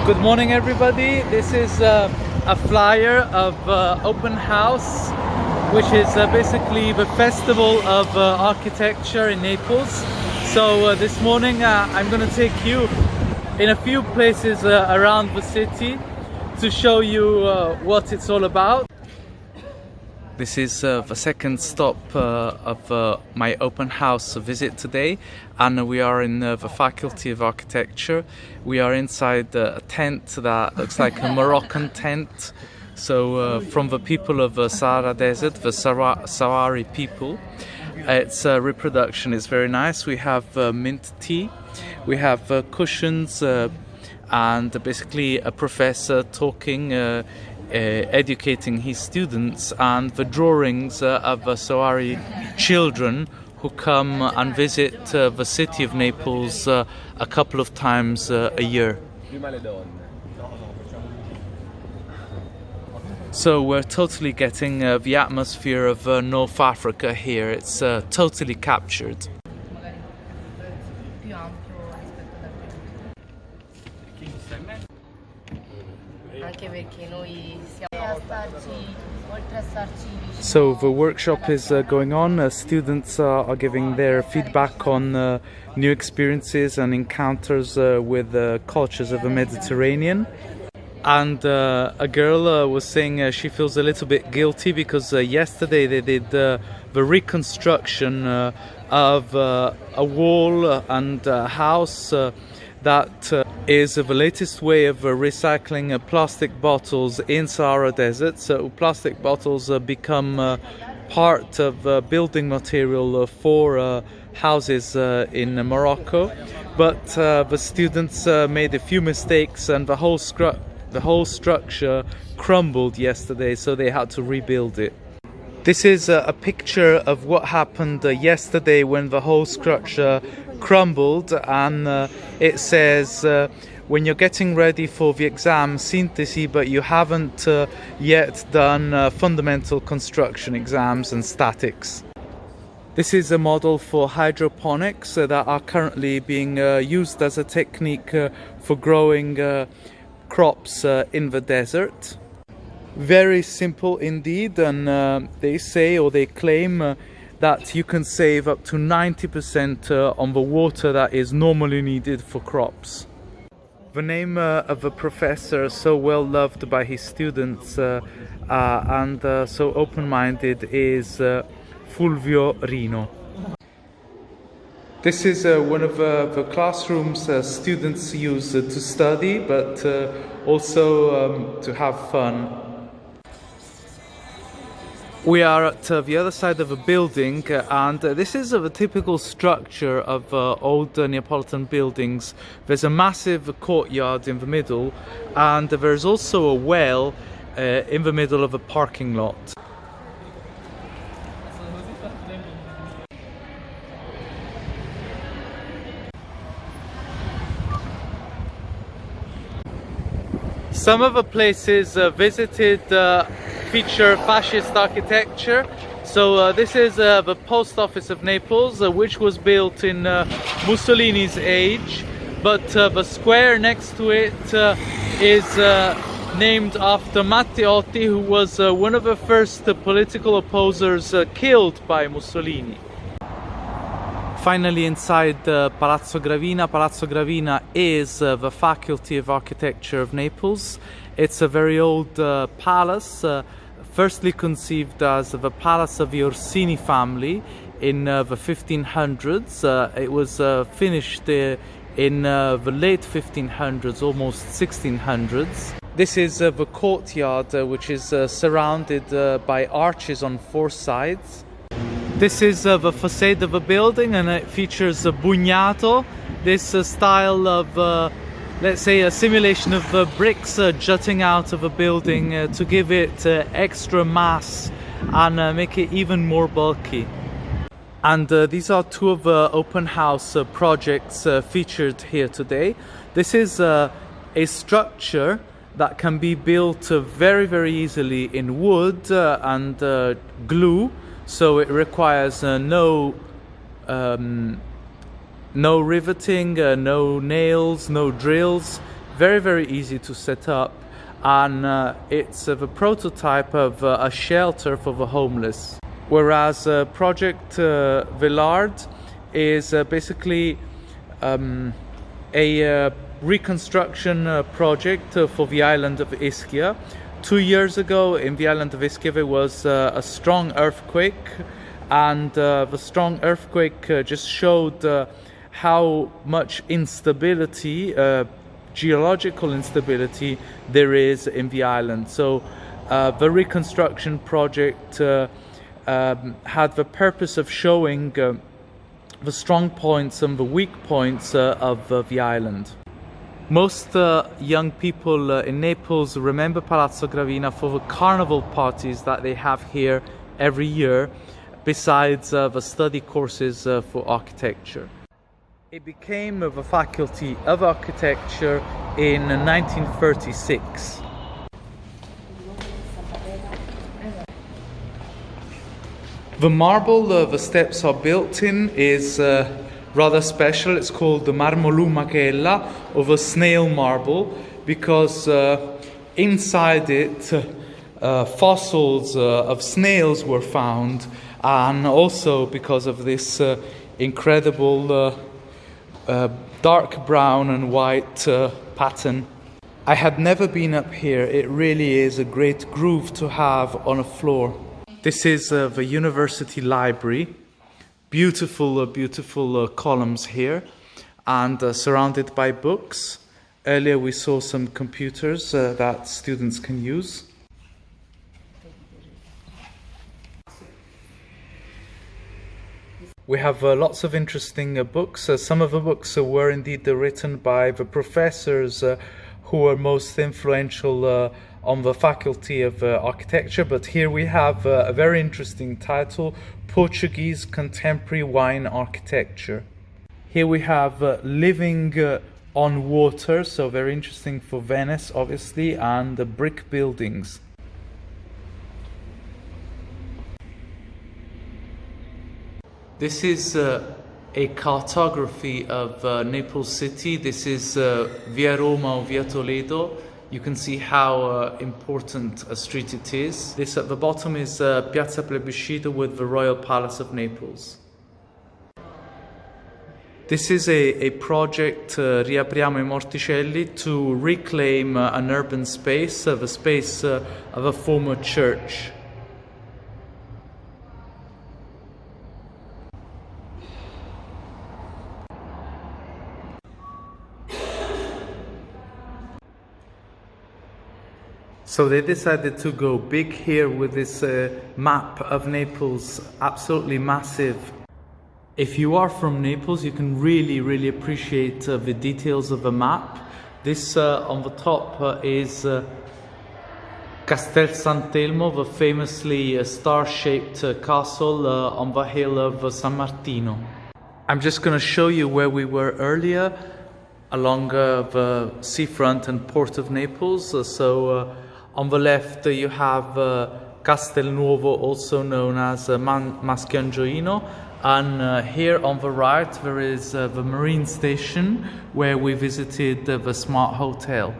Good morning, everybody. This is a flyer of open house, which is basically the festival of architecture in Naples. So this morning I'm going to take you in a few places around the city to show you what it's all about. This is the second stop of my open house visit today, and we are in the Faculty of Architecture. We are inside a tent that looks like a Moroccan tent, so from the people of the Sahara Desert, the Saharawi people. Its reproduction is very nice. We have mint tea, we have cushions, and basically a professor talking, educating his students, and the drawings of Saharawi children who come and visit the city of Naples a couple of times a year. So we're totally getting the atmosphere of North Africa here. It's totally captured. So the workshop is going on. Students are giving their feedback on new experiences and encounters with cultures of the Mediterranean. And a girl was saying she feels a little bit guilty because yesterday they did the reconstruction of a wall and a house that is the latest way of recycling plastic bottles in Sahara Desert. So plastic bottles become part of building material for houses in Morocco. But the students made a few mistakes, and the whole structure crumbled yesterday, so they had to rebuild it. This is a picture of what happened yesterday when the whole structure crumbled, and it says when you're getting ready for the exam synthesis but you haven't yet done fundamental construction exams and statics. This is a model for hydroponics that are currently being used as a technique for growing crops in the desert. Very simple indeed, and they say, or they claim, that you can save up to 90% on the water that is normally needed for crops. The name of the professor, so well loved by his students and so open-minded, is Fulvio Rino. This is one of the classrooms students use to study, but also to have fun. We are at the other side of a building, and this is a typical structure of old Neapolitan buildings. There's a massive courtyard in the middle, and there's also a well in the middle of a parking lot. Some of the places visited feature fascist architecture. So this is the post office of Naples, which was built in Mussolini's age, but the square next to it is named after Matteotti, who was one of the first political opposers killed by Mussolini. Finally, inside Palazzo Gravina. Palazzo Gravina is the Faculty of Architecture of Naples. It's a very old palace, firstly conceived as the palace of the Orsini family in the 1500s. It was finished in the late 1500s, almost 1600s. This is the courtyard, which is surrounded by arches on four sides. This is the facade of a building, and it features a bugnato, this style of, let's say, a simulation of bricks jutting out of a building to give it extra mass and make it even more bulky. And these are two of the open house projects featured here today. This is a structure that can be built very easily in wood and glue. So it requires no riveting, no nails, no drills. very, very easy to set up, and it's the prototype of a shelter for the homeless. Whereas Project Villard is basically a reconstruction project for the island of Ischia. 2 years ago in the island of Ischia there was a strong earthquake, and the strong earthquake just showed how much instability, geological instability, there is in the island. So the reconstruction project had the purpose of showing the strong points and the weak points of the island. Most young people in Naples remember Palazzo Gravina for the carnival parties that they have here every year, besides the study courses for architecture. It became the Faculty of Architecture in 1936. The marble the steps are built in is rather special. It's called the Marmolù Machella, or the Snail Marble, because inside it fossils of snails were found, and also because of this incredible dark brown and white pattern. I had never been up here. It really is a great groove to have on a floor. This is the university library. Beautiful, beautiful columns here, and surrounded by books. Earlier we saw some computers that students can use. We have lots of interesting books. Some of the books were indeed written by the professors who were most influential on the Faculty of Architecture, but here we have a very interesting title, Portuguese Contemporary Wine Architecture. Here we have Living on Water, so very interesting for Venice obviously, and the brick buildings. This is a cartography of Naples city. This is Via Roma or Via Toledo. You can see how important a street it is. This at the bottom is Piazza Plebiscito with the Royal Palace of Naples. This is a project, Riapriamo i Morticelli, to reclaim an urban space, the space of a former church. So they decided to go big here with this map of Naples, absolutely massive. If you are from Naples, you can really appreciate the details of the map. This on the top is Castel Sant'Elmo, the famously star-shaped castle on the hill of San Martino. I'm just going to show you where we were earlier, along the seafront and port of Naples. On the left you have Castelnuovo, also known as Maschiangioino, and here on the right there is the marine station where we visited the Smart Hotel.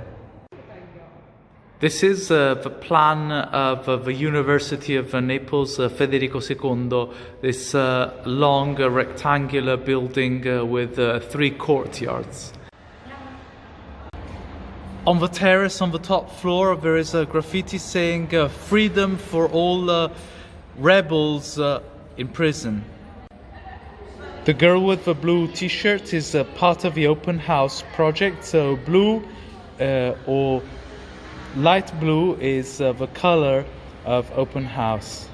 This is the plan of the University of Naples Federico II, this long rectangular building with 3 courtyards. On the terrace, on the top floor, there is a graffiti saying freedom for all rebels in prison. The girl with the blue t-shirt is part of the open house project. So blue or light blue is the color of open house.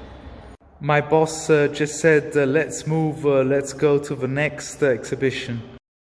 My boss just said let's move, let's go to the next exhibition.